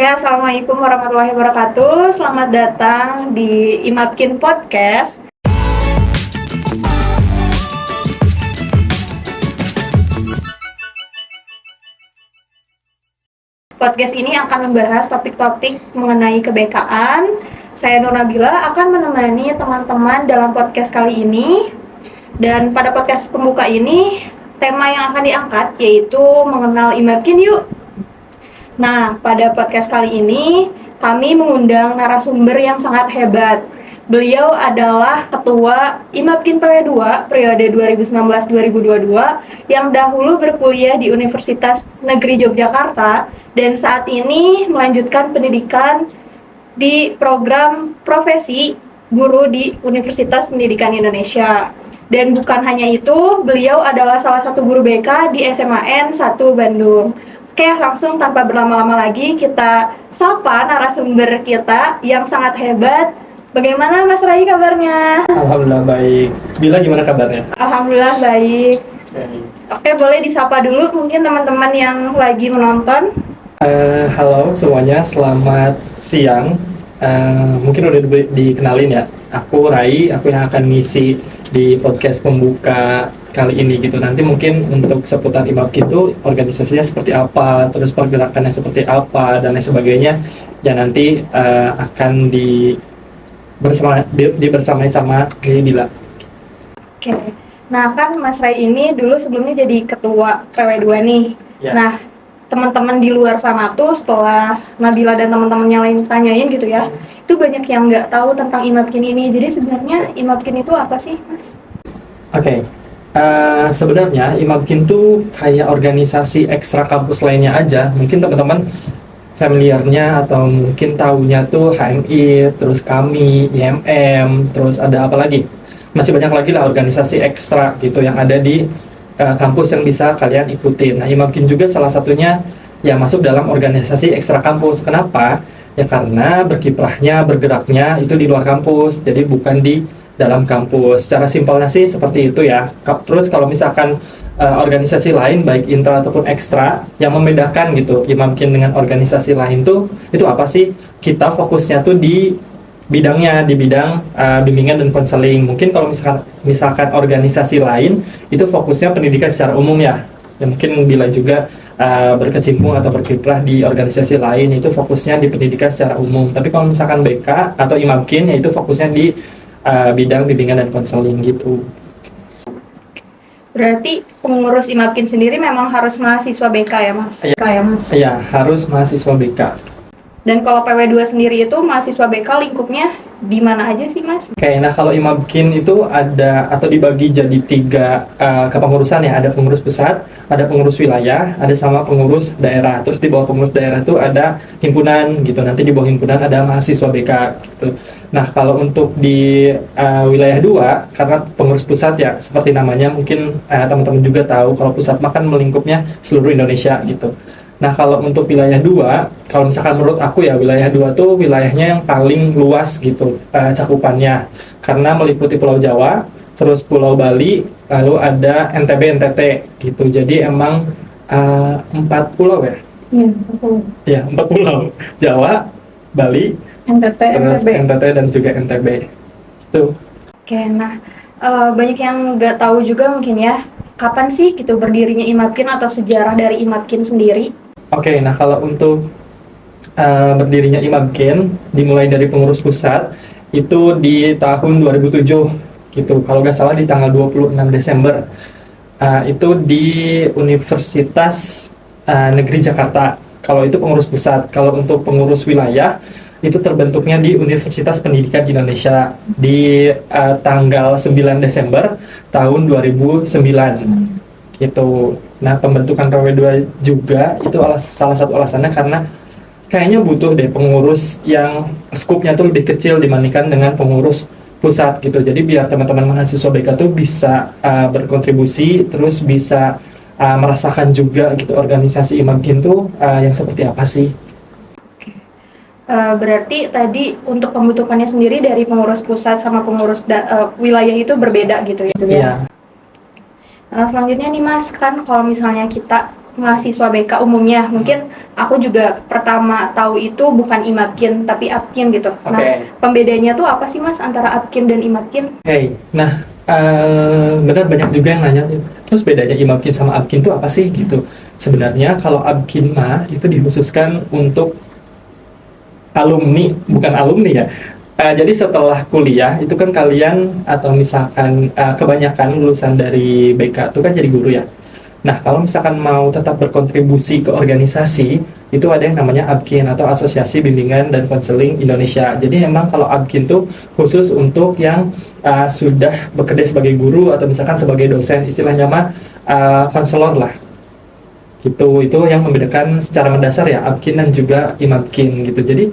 Oke, Assalamualaikum warahmatullahi wabarakatuh. Selamat datang di Imapkin Podcast. Podcast ini akan membahas topik-topik mengenai kebekaan. Saya Nur Nabila akan menemani teman-teman dalam podcast kali ini. Dan pada podcast pembuka ini, tema yang akan diangkat yaitu mengenal Imapkin yuk. Nah, pada podcast kali ini kami mengundang narasumber yang sangat hebat. Beliau adalah Ketua Imapkin PW2 periode 2019-2022 yang dahulu berkuliah di Universitas Negeri Yogyakarta dan saat ini melanjutkan pendidikan di program profesi guru di Universitas Pendidikan Indonesia. Dan bukan hanya itu, beliau adalah salah satu guru BK di SMAN 1 Bandung. Oke, langsung tanpa berlama-lama lagi kita sapa narasumber kita yang sangat hebat. Bagaimana Mas Rai kabarnya? Alhamdulillah baik. Bila gimana kabarnya? Alhamdulillah baik. Oke, boleh disapa dulu mungkin teman-teman yang lagi menonton. Halo semuanya, selamat siang. Mungkin udah dikenalin ya. Aku Rai, aku yang akan ngisi di podcast pembuka kali ini gitu. Nanti mungkin untuk seputar Imapkin itu organisasinya seperti apa, terus pergerakannya seperti apa dan lain sebagainya. Ya nanti akan dibersamai sama Bila. Oke. Nah, kan Mas Rai ini dulu sebelumnya jadi ketua PW2 nih. Ya. Nah, teman-teman di luar sana tuh setelah Nabila dan teman-temannya lain tanyain gitu ya, itu banyak yang nggak tahu tentang Imapkin ini. Jadi sebenarnya Imapkin itu apa sih, Mas? Oke. Sebenarnya Imapkin tuh kayak organisasi ekstra kampus lainnya aja. Mungkin teman-teman familiarnya atau mungkin tahunya tuh HMI, terus kami, IMM, terus ada apa lagi? Masih banyak lagi lah organisasi ekstra gitu yang ada di kampus yang bisa kalian ikutin. Nah, Imapkin juga salah satunya yang masuk dalam organisasi ekstra kampus. Kenapa? Ya karena berkiprahnya, bergeraknya itu di luar kampus, jadi bukan di dalam kampus. Secara simpelnya sih seperti itu ya. Terus kalau misalkan organisasi lain baik intra ataupun ekstra yang membedakan gitu Imapkin dengan organisasi lain tuh itu apa sih? Kita fokusnya tuh di bidangnya, di bidang bimbingan dan konseling. Mungkin kalau misalkan organisasi lain itu fokusnya pendidikan secara umum ya. Ya mungkin bila juga berkecimpung atau berkiprah di organisasi lain itu fokusnya di pendidikan secara umum. Tapi kalau misalkan BK atau Imapkin ya itu fokusnya di bidang bimbingan dan konseling gitu. Berarti pengurus Imapkin sendiri memang harus mahasiswa BK ya, Mas? Iya. BK ya, Mas? Iya, harus mahasiswa BK. Dan kalau PW2 sendiri itu mahasiswa BK lingkupnya di mana aja sih, Mas? Oke, nah kalau Imapkin itu ada atau dibagi jadi 3 kepengurusan ya. Ada pengurus pusat, ada pengurus wilayah, ada sama pengurus daerah. Terus di bawah pengurus daerah itu ada himpunan gitu. Nanti di bawah himpunan ada mahasiswa BK gitu. Nah, kalau untuk di wilayah 2, karena pengurus pusat ya, seperti namanya mungkin teman-teman juga tahu kalau pusat makan melingkupnya seluruh Indonesia gitu. Nah, kalau untuk wilayah 2, kalau misalkan menurut aku ya, wilayah 2 tuh wilayahnya yang paling luas gitu cakupannya. Karena meliputi Pulau Jawa, terus Pulau Bali, lalu ada NTB, NTT gitu. Jadi emang 4 pulau ya? Iya, 4 pulau. Ya, 4 pulau. Jawa, Bali, NTT, terus NTB. NTT dan juga NTB. Tuh. Oke, nah banyak yang nggak tahu juga mungkin ya, kapan sih gitu berdirinya Imapkin atau sejarah dari Imapkin sendiri? Oke, nah kalau untuk berdirinya Imapkin dimulai dari pengurus pusat itu di tahun 2007 gitu. Kalau nggak salah di tanggal 26 Desember. Itu di Universitas Negeri Jakarta. Kalau itu pengurus pusat. Kalau untuk pengurus wilayah itu terbentuknya di Universitas Pendidikan Indonesia di tanggal 9 Desember tahun 2009 gitu. Nah, pembentukan PW2 juga itu salah satu alasannya karena kayaknya butuh deh pengurus yang skupnya tuh lebih kecil dibandingkan dengan pengurus pusat gitu. Jadi biar teman-teman mahasiswa BK tuh bisa berkontribusi, terus bisa merasakan juga gitu organisasi Imapkin tuh yang seperti apa sih. Berarti tadi untuk pembentukannya sendiri dari pengurus pusat sama pengurus wilayah itu berbeda gitu ya? Iya. Selanjutnya nih Mas, kan kalau misalnya kita mahasiswa BK umumnya. Mungkin aku juga pertama tahu itu bukan IMAPKIN tapi APKIN gitu. Nah, pembedanya tuh apa sih Mas antara APKIN dan IMAPKIN? Nah, benar banyak juga yang nanya tuh, terus bedanya IMAPKIN sama APKIN tuh apa sih gitu. Sebenarnya kalau APKIN mah itu dikhususkan untuk alumni, bukan alumni ya. Jadi setelah kuliah itu kan kalian atau misalkan kebanyakan lulusan dari BK itu kan jadi guru ya. Nah, kalau misalkan mau tetap berkontribusi ke organisasi, itu ada yang namanya ABKIN atau Asosiasi Bimbingan dan Konseling Indonesia. Jadi memang kalau ABKIN itu khusus untuk yang sudah bekerja sebagai guru atau misalkan sebagai dosen, istilahnya mah konselor lah. Gitu, itu yang membedakan secara mendasar ya ABKIN dan juga IMABKIN gitu. Jadi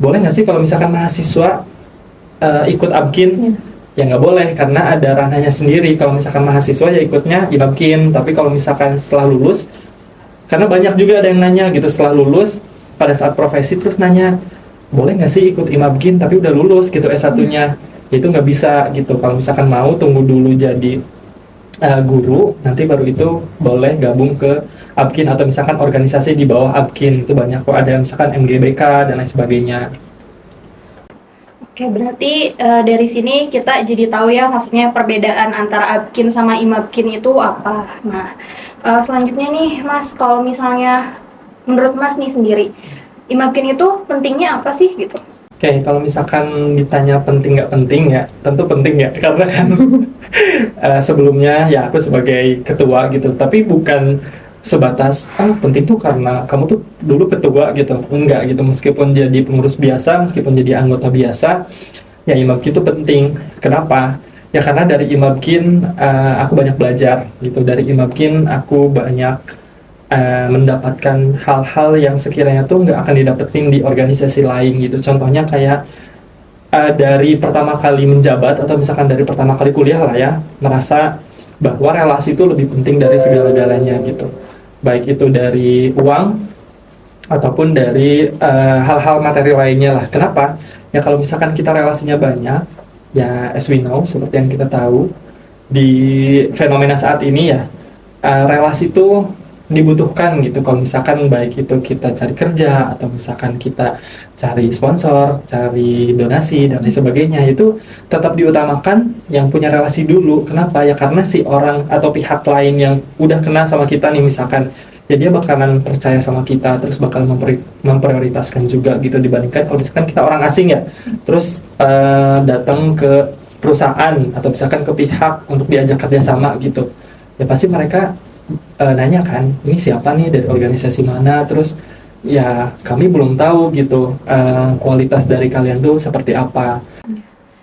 boleh nggak sih kalau misalkan mahasiswa ikut ABKIN? Ya nggak boleh, karena ada ranahnya sendiri. Kalau misalkan mahasiswa ya ikutnya IMABKIN, tapi kalau misalkan setelah lulus, karena banyak juga ada yang nanya gitu setelah lulus pada saat profesi terus nanya, boleh nggak sih ikut IMABKIN tapi udah lulus gitu S1-nya. Itu nggak bisa gitu. Kalau misalkan mau tunggu dulu jadi guru, nanti baru itu boleh gabung ke ABKIN atau misalkan organisasi di bawah ABKIN. Itu banyak kok, ada misalkan MGBK dan lain sebagainya. Oke, berarti dari sini kita jadi tahu ya maksudnya perbedaan antara ABKIN sama IMABKIN itu apa. Nah, selanjutnya nih Mas, kalau misalnya menurut Mas nih sendiri, IMABKIN itu pentingnya apa sih gitu? Oke, kalau misalkan ditanya penting nggak penting ya, tentu penting ya, karena kan sebelumnya ya aku sebagai ketua gitu, tapi bukan sebatas penting tuh karena kamu tuh dulu ketua gitu, enggak gitu. Meskipun jadi pengurus biasa, meskipun jadi anggota biasa, ya IMABKIN itu penting. Kenapa? Ya karena dari IMABKIN aku banyak belajar gitu. Dari IMABKIN aku banyak mendapatkan hal-hal yang sekiranya tuh nggak akan didapetin di organisasi lain gitu. Contohnya kayak dari pertama kali menjabat atau misalkan dari pertama kali kuliah lah ya, merasa bahwa relasi itu lebih penting dari segala-galanya gitu. Baik itu dari uang ataupun dari hal-hal materi lainnya lah. Kenapa? Ya kalau misalkan kita relasinya banyak, ya as we know, seperti yang kita tahu, di fenomena saat ini ya, relasi itu dibutuhkan gitu. Kalau misalkan baik itu kita cari kerja atau misalkan kita cari sponsor, cari donasi dan lain sebagainya, itu tetap diutamakan yang punya relasi dulu. Kenapa? Ya karena si orang atau pihak lain yang udah kenal sama kita nih misalkan, ya dia bakalan percaya sama kita, terus bakal memprioritaskan juga gitu, dibandingkan kalau misalkan kita orang asing ya, terus datang ke perusahaan atau misalkan ke pihak untuk diajak kerjasama gitu, ya pasti mereka nanya kan, ini siapa nih, dari organisasi mana, terus ya kami belum tahu gitu kualitas dari kalian tuh seperti apa.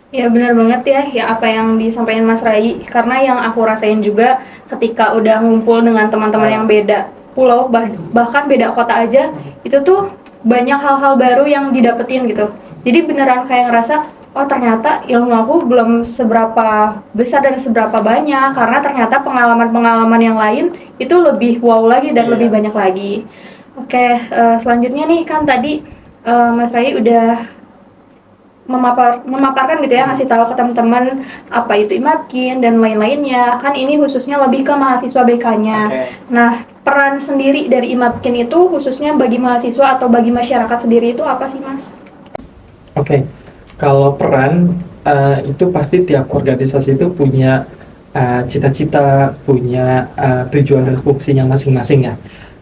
Ya benar banget ya apa yang disampaikan Mas Rai, karena yang aku rasain juga ketika udah ngumpul dengan teman-teman yang beda pulau, bahkan beda kota aja, itu tuh banyak hal-hal baru yang didapetin gitu. Jadi beneran kayak ngerasa, oh ternyata ilmu aku belum seberapa besar dan seberapa banyak, karena ternyata pengalaman-pengalaman yang lain itu lebih wow lagi dan lebih banyak lagi. Oke, selanjutnya nih kan tadi Mas Rai udah memaparkan gitu ya, ngasih tahu ke teman-teman apa itu IMABKIN dan lain-lainnya. Kan ini khususnya lebih ke mahasiswa BK-nya. Nah, peran sendiri dari IMABKIN itu khususnya bagi mahasiswa atau bagi masyarakat sendiri itu apa sih Mas? Oke. Kalau peran itu pasti tiap organisasi itu punya cita-cita, punya tujuan dan fungsinya masing-masing ya.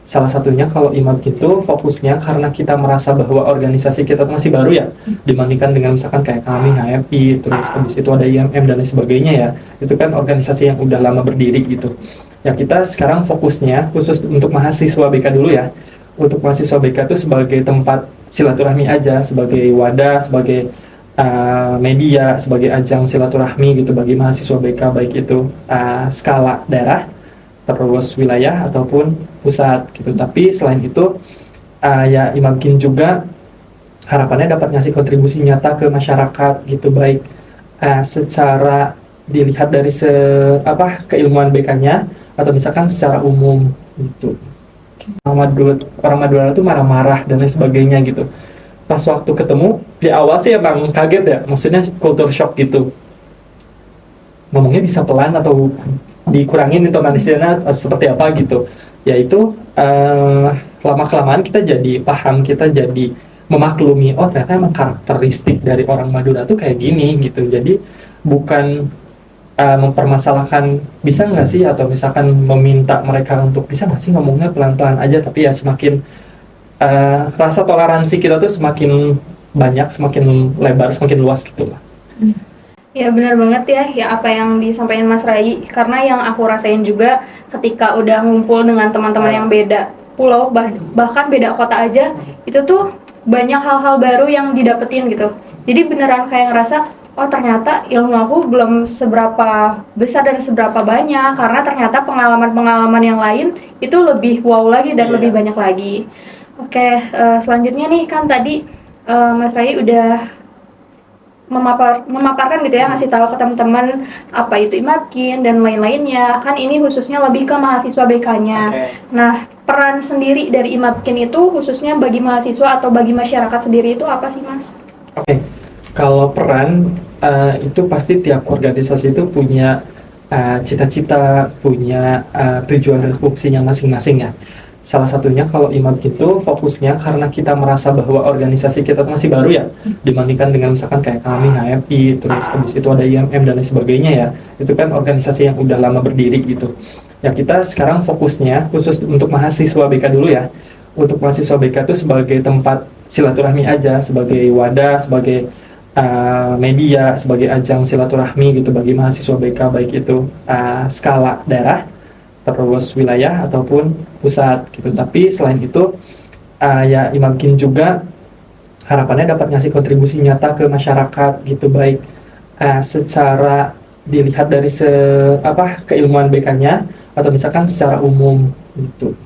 Salah satunya kalau IMABKIN itu fokusnya karena kita merasa bahwa organisasi kita masih baru ya, dibandingkan dengan misalkan kayak kami HMI, terus habis itu ada IMM dan lain sebagainya ya. Itu kan organisasi yang udah lama berdiri gitu. Ya kita sekarang fokusnya khusus untuk mahasiswa BK dulu ya. Untuk mahasiswa BK itu sebagai tempat silaturahmi aja, sebagai wadah, sebagai media, sebagai ajang silaturahmi gitu bagi mahasiswa BK, baik itu skala daerah, terus wilayah ataupun pusat gitu. Tapi selain itu ya IMABKIN juga harapannya dapat ngasih kontribusi nyata ke masyarakat gitu, baik secara dilihat dari keilmuan BK-nya atau misalkan secara umum gitu. Orang Madura itu marah-marah dan lain sebagainya gitu. Pas waktu ketemu di awal sih emang kaget ya, maksudnya culture shock gitu, ngomongnya bisa pelan atau dikurangin intonasinya seperti apa gitu. yaitu lama-kelamaan kita jadi paham, kita jadi memaklumi, oh ternyata emang karakteristik dari orang Madura tuh kayak gini gitu. Jadi bukan mempermasalahkan bisa nggak sih, atau misalkan meminta mereka untuk bisa nggak sih ngomongnya pelan-pelan aja, tapi ya semakin rasa toleransi kita tuh semakin banyak, semakin lebar, semakin luas gitu lah. Ya benar banget ya apa yang disampaikan Mas Rai, karena yang aku rasain juga ketika udah ngumpul dengan teman-teman yang beda pulau, bahkan beda kota aja, itu tuh banyak hal-hal baru yang didapetin gitu. Jadi beneran kayak ngerasa, oh ternyata ilmu aku belum seberapa besar dan seberapa banyak, karena ternyata pengalaman-pengalaman yang lain itu lebih wow lagi dan lebih banyak lagi. Oke, selanjutnya nih kan tadi Mas Rai udah memaparkan gitu ya, ngasih tahu ke teman-teman apa itu IMABKIN dan lain-lainnya. Kan ini khususnya lebih ke mahasiswa BK-nya. Nah, peran sendiri dari IMABKIN itu khususnya bagi mahasiswa atau bagi masyarakat sendiri itu apa sih, Mas? Oke, kalau peran itu pasti tiap organisasi itu punya cita-cita, punya tujuan dan fungsinya masing-masing ya. Salah satunya kalau IMABKIN itu fokusnya karena kita merasa bahwa organisasi kita masih baru ya, dibandingkan dengan misalkan kayak kami HMI, terus habis itu ada IMM dan lain sebagainya ya, itu kan organisasi yang udah lama berdiri gitu. Ya kita sekarang fokusnya khusus untuk mahasiswa BK dulu ya. Untuk mahasiswa BK itu sebagai tempat silaturahmi aja, sebagai wadah, sebagai media, sebagai ajang silaturahmi gitu bagi mahasiswa BK, baik itu skala daerah, terus wilayah ataupun pusat gitu. Tapi selain itu ya IMABKIN juga harapannya dapat ngasih kontribusi nyata ke masyarakat gitu, baik secara dilihat dari keilmuan BK-nya atau misalkan secara umum gitu.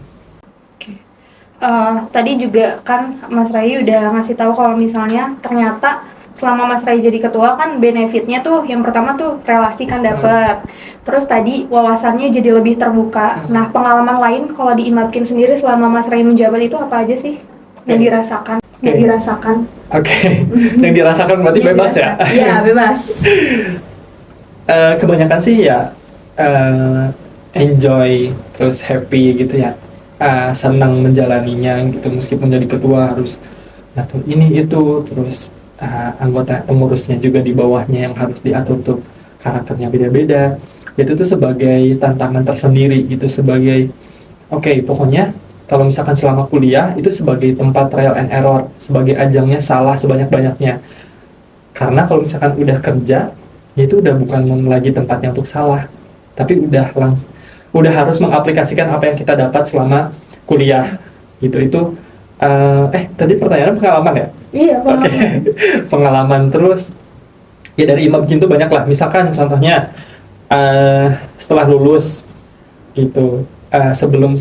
Tadi juga kan Mas Rai udah ngasih tahu kalau misalnya ternyata selama Mas Rai jadi ketua kan benefitnya tuh yang pertama tuh relasi kan dapat. Terus tadi wawasannya jadi lebih terbuka. Nah, pengalaman lain kalau di IMABKIN sendiri selama Mas Rai menjabat itu apa aja sih yang dirasakan? Yang dirasakan. Oke. Yang dirasakan berarti bebas ya? Iya, bebas. Kebanyakan sih ya enjoy, terus happy gitu ya. Senang menjalaninya gitu, meskipun jadi ketua harus ngatur ini itu, terus anggota pengurusnya juga di bawahnya yang harus diatur tuh karakternya beda-beda. Itu tuh sebagai tantangan tersendiri gitu, sebagai pokoknya kalau misalkan selama kuliah itu sebagai tempat trial and error, sebagai ajangnya salah sebanyak-banyaknya. Karena kalau misalkan udah kerja, itu udah bukan lagi tempatnya untuk salah, tapi udah harus mengaplikasikan apa yang kita dapat selama kuliah gitu. Itu tadi pertanyaan pengalaman ya? Iya, pengalaman. Pengalaman terus ya dari IMABKIN tuh banyak lah. Misalkan contohnya setelah lulus gitu, sebelum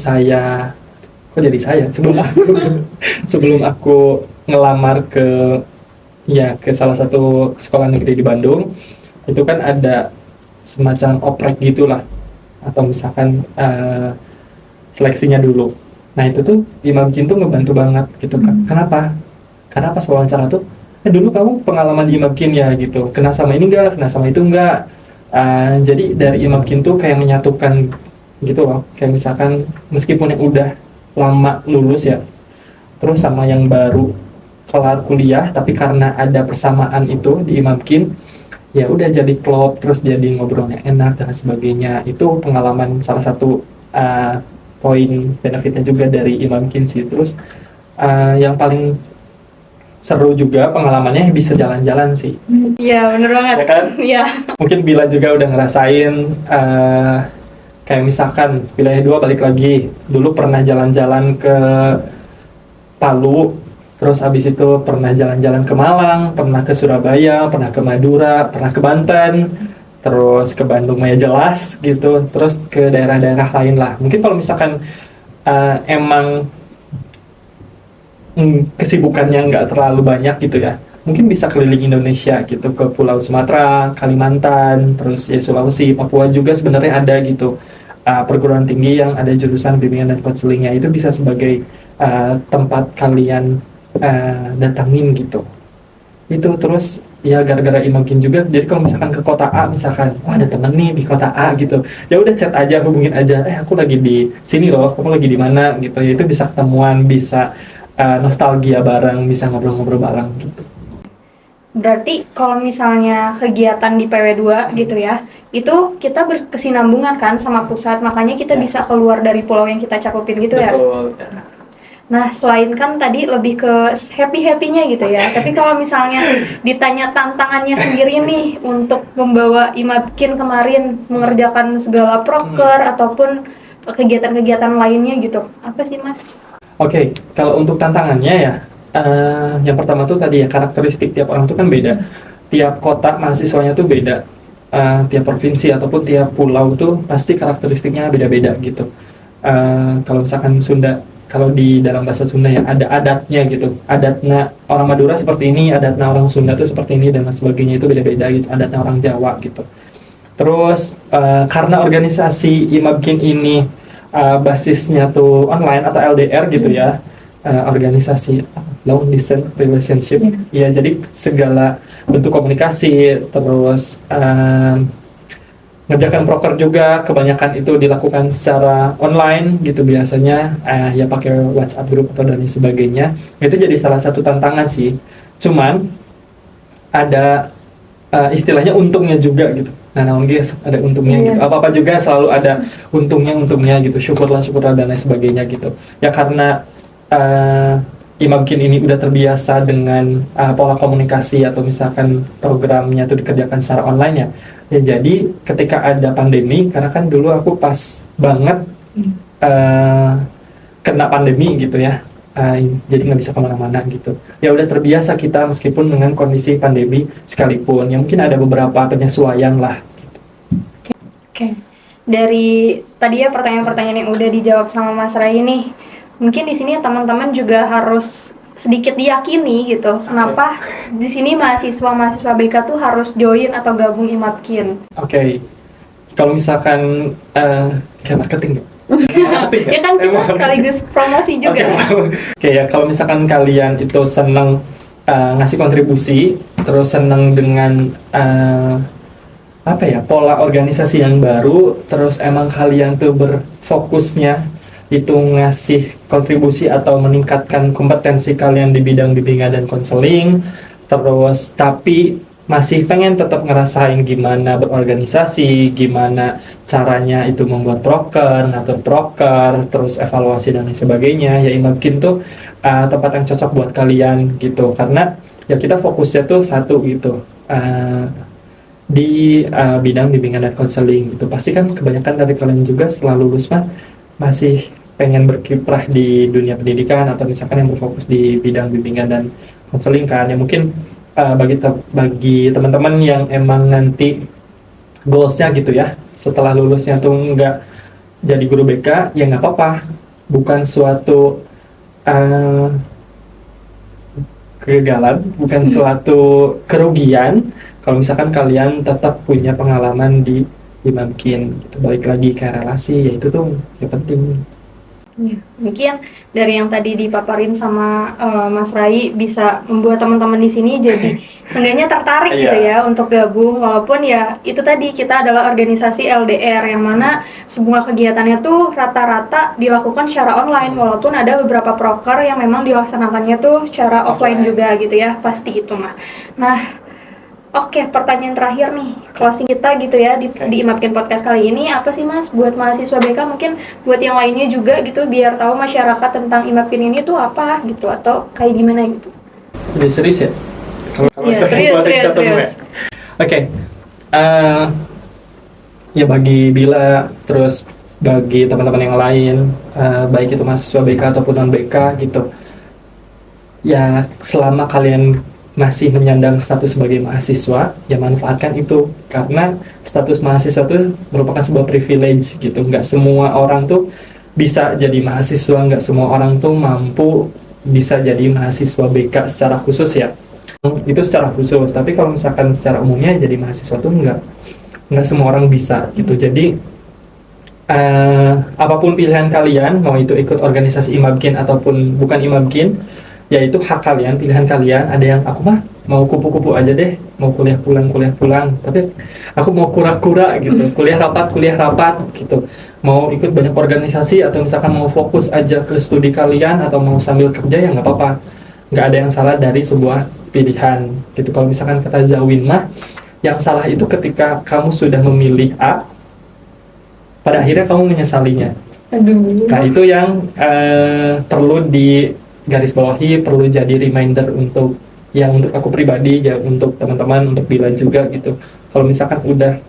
aku ngelamar ke salah satu sekolah negeri di Bandung, itu kan ada semacam oprek gitulah, atau misalkan seleksinya dulu. Nah itu tuh IMABKIN tuh ngebantu banget gitu. Kenapa? Karena pas wawancara tuh, dulu kamu pengalaman di IMABKIN ya gitu, kena sama ini enggak, kena sama itu enggak. Jadi dari IMABKIN tuh kayak menyatukan gitu loh. Kayak misalkan meskipun yang udah lama lulus ya, terus sama yang baru kelar kuliah, tapi karena ada persamaan itu di IMABKIN, ya udah jadi klop, terus jadi ngobrolnya enak dan sebagainya. Itu pengalaman salah satu poin benefitnya juga dari IMABKIN sih. Terus yang paling seru juga pengalamannya bisa jalan-jalan sih. Iya, bener banget. Ya kan? Iya. Mungkin Bila juga udah ngerasain kayak misalkan wilayah 2 balik lagi. Dulu pernah jalan-jalan ke Palu, terus abis itu pernah jalan-jalan ke Malang, pernah ke Surabaya, pernah ke Madura, pernah ke Banten, terus ke Bandung ya jelas gitu, terus ke daerah-daerah lain lah. Mungkin kalau misalkan emang kesibukannya nggak terlalu banyak gitu ya, mungkin bisa keliling Indonesia gitu, ke Pulau Sumatera, Kalimantan, terus ya Sulawesi, Papua juga sebenarnya ada gitu perguruan tinggi yang ada jurusan bimbingan dan konselingnya. Itu bisa sebagai tempat kalian datangin gitu. Itu terus ya gara-gara Imagine juga, jadi kalau misalkan ke kota A misalkan, oh ada temen nih di kota A gitu, ya udah chat aja, hubungin aja, aku lagi di sini loh, kamu lagi di mana gitu, ya itu bisa ketemuan, bisa nostalgia bareng, bisa ngobrol-ngobrol bareng gitu. Berarti kalau misalnya kegiatan di PW2 gitu ya, itu kita berkesinambungan kan sama pusat, makanya kita Ya. bisa keluar dari pulau yang kita cakupin gitu ya. Betul. Nah, selain kan tadi lebih ke happy-happy-nya gitu ya, tapi kalau misalnya ditanya tantangannya sendiri nih untuk membawa Imapkin kemarin mengerjakan segala proker ataupun kegiatan-kegiatan lainnya gitu, apa sih Mas? Oke, kalau untuk tantangannya ya, yang pertama tuh tadi ya, karakteristik tiap orang tuh kan beda. Tiap kota mahasiswanya tuh beda. Tiap provinsi ataupun tiap pulau tuh pasti karakteristiknya beda-beda gitu. Kalau misalkan Sunda, kalau di dalam bahasa Sunda ya ada adatnya gitu. Adatnya orang Madura seperti ini, adatnya orang Sunda tuh seperti ini dan lain sebagainya, itu beda-beda gitu. Adatnya orang Jawa gitu. Terus karena organisasi Imabkin ini basisnya tuh online atau LDR gitu ya, organisasi long distance relationship, ya jadi segala bentuk komunikasi, terus ngerjakan proker juga kebanyakan itu dilakukan secara online gitu biasanya, ya pakai WhatsApp group atau dan lain sebagainya. Itu jadi salah satu tantangan sih, cuman ada istilahnya untungnya juga gitu. Nah, namun guys, ada untungnya gitu. Apa-apa juga selalu ada untungnya gitu. Syukurlah dan lain sebagainya gitu. Ya karena Imamkin ini udah terbiasa dengan pola komunikasi atau misalkan programnya itu dikerjakan secara online ya. Ya jadi ketika ada pandemi, karena kan dulu aku pas banget kena pandemi gitu ya. Jadi nggak bisa kemana-mana gitu. Ya udah terbiasa kita meskipun dengan kondisi pandemi sekalipun. Ya mungkin ada beberapa penyesuaian lah. Oke. Dari tadi ya pertanyaan-pertanyaan yang udah dijawab sama Mas Rai nih, mungkin di sini teman-teman juga harus sedikit diyakini gitu. Kenapa di sini mahasiswa BK tuh harus join atau gabung Imapkin? Oke. Kalau misalkan kayak marketing nggak? Ya kan kita sekaligus promosi juga. Oke, ya kalau misalkan kalian itu senang ngasih kontribusi, terus senang dengan apa ya, pola organisasi yang baru, terus emang kalian tuh berfokusnya itu ngasih kontribusi atau meningkatkan kompetensi kalian di bidang bimbingan dan konseling, terus tapi masih pengen tetap ngerasain gimana berorganisasi, gimana caranya itu membuat proker, ngatur proker, terus evaluasi dan lain sebagainya, ya mungkin tuh tempat yang cocok buat kalian gitu, karena ya kita fokusnya tuh satu gitu, di bidang bimbingan dan konseling itu. Pasti kan kebanyakan dari kalian juga setelah lulus mah masih pengen berkiprah di dunia pendidikan atau misalkan yang berfokus di bidang bimbingan dan konseling kan, ya mungkin bagi teman-teman yang emang nanti goalsnya gitu ya setelah lulusnya tuh nggak jadi guru BK, ya nggak apa-apa, bukan suatu kegagalan, bukan suatu kerugian kalau misalkan kalian tetap punya pengalaman di Imamkin gitu. Balik lagi ke relasi, ya itu tuh yang penting. Ya, mungkin dari yang tadi dipaparin sama Mas Rai bisa membuat teman-teman di sini jadi seenggaknya tertarik gitu ya untuk gabung, walaupun ya itu tadi kita adalah organisasi LDR yang mana semua kegiatannya tuh rata-rata dilakukan secara online, walaupun ada beberapa proker yang memang dilaksanakannya tuh secara offline juga gitu ya, pasti itu mah. Nah, oke, pertanyaan terakhir nih, closing kita gitu ya di Imapkin Podcast kali ini, apa sih Mas buat mahasiswa BK, mungkin buat yang lainnya juga gitu, biar tahu masyarakat tentang Imapkin ini tuh apa gitu, atau kayak gimana gitu. Jadi serius ya? Kalau Serius. Oke. Ya bagi Bila, terus bagi teman-teman yang lain, baik itu mahasiswa BK ataupun non BK gitu, ya selama kalian masih menyandang status sebagai mahasiswa, ya manfaatkan itu, karena status mahasiswa itu merupakan sebuah privilege gitu. Nggak semua orang tuh bisa jadi mahasiswa, nggak semua orang tuh mampu bisa jadi mahasiswa BK secara khusus ya, itu secara khusus. Tapi kalau misalkan secara umumnya jadi mahasiswa tuh nggak semua orang bisa gitu. Jadi apapun pilihan kalian, mau itu ikut organisasi Imamkin ataupun bukan Imamkin, yaitu hak kalian, pilihan kalian. Ada yang aku mah mau kupu-kupu aja deh, mau kuliah pulang, tapi aku mau kura-kura gitu, kuliah rapat gitu, mau ikut banyak organisasi atau misalkan mau fokus aja ke studi kalian atau mau sambil kerja ya nggak apa-apa, nggak ada yang salah dari sebuah pilihan gitu. Kalau misalkan kata Zawin mah, yang salah itu ketika kamu sudah memilih A, pada akhirnya kamu menyesalinya. Aduh. Nah itu yang perlu digarisbawahi, perlu jadi reminder untuk untuk aku pribadi, untuk teman-teman, untuk Bila juga gitu. Kalau misalkan udah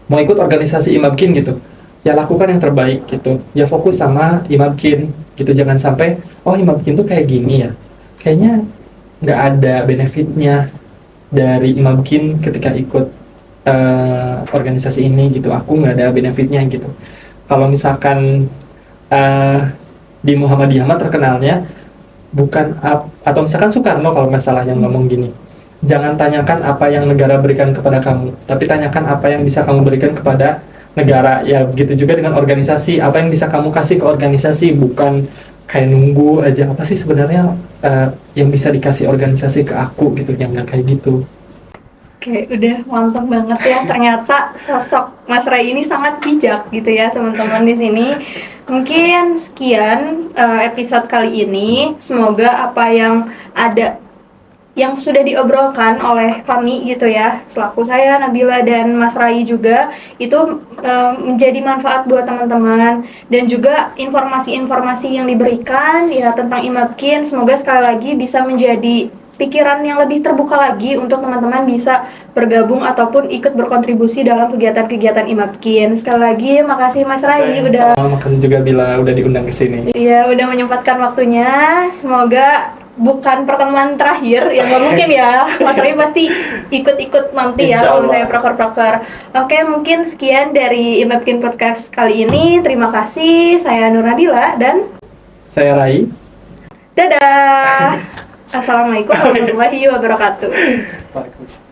mau ikut organisasi IMABKIN gitu, ya lakukan yang terbaik gitu. Ya fokus sama IMABKIN gitu, jangan sampai oh IMABKIN tuh kayak gini ya, kayaknya nggak ada benefitnya dari IMABKIN ketika ikut organisasi ini gitu. Aku nggak ada benefitnya gitu. Kalau misalkan di Muhammadiyah terkenalnya bukan atau misalkan Soekarno kalau nggak salah yang ngomong gini, jangan tanyakan apa yang negara berikan kepada kamu, tapi tanyakan apa yang bisa kamu berikan kepada negara. Ya begitu juga dengan organisasi, apa yang bisa kamu kasih ke organisasi, bukan kayak nunggu aja apa sih sebenarnya yang bisa dikasih organisasi ke aku gitu, yang nggak kayak gitu. Oke, udah mantap banget ya. Ternyata sosok Mas Rai ini sangat bijak gitu ya, teman-teman di sini. Mungkin sekian episode kali ini. Semoga apa yang sudah diobrolkan oleh kami gitu ya, selaku saya Nabila dan Mas Rai juga, itu menjadi manfaat buat teman-teman, dan juga informasi-informasi yang diberikan ya tentang IMABKIN semoga sekali lagi bisa menjadi pikiran yang lebih terbuka lagi untuk teman-teman bisa bergabung ataupun ikut berkontribusi dalam kegiatan-kegiatan IMABKIN. Sekali lagi makasih Mas Rai udah. Makasih juga Bila udah diundang ke sini. Iya, udah menyempatkan waktunya. Semoga bukan pertemuan terakhir, ya nggak mungkin ya. Mas Rai pasti ikut-ikut nanti ya kalau saya proker-proker. Oke, mungkin sekian dari IMABKIN Podcast kali ini. Terima kasih. Saya Nur Nabila dan saya Rai. Dadah. Assalamualaikum warahmatullahi wabarakatuh. Waalaikumsalam.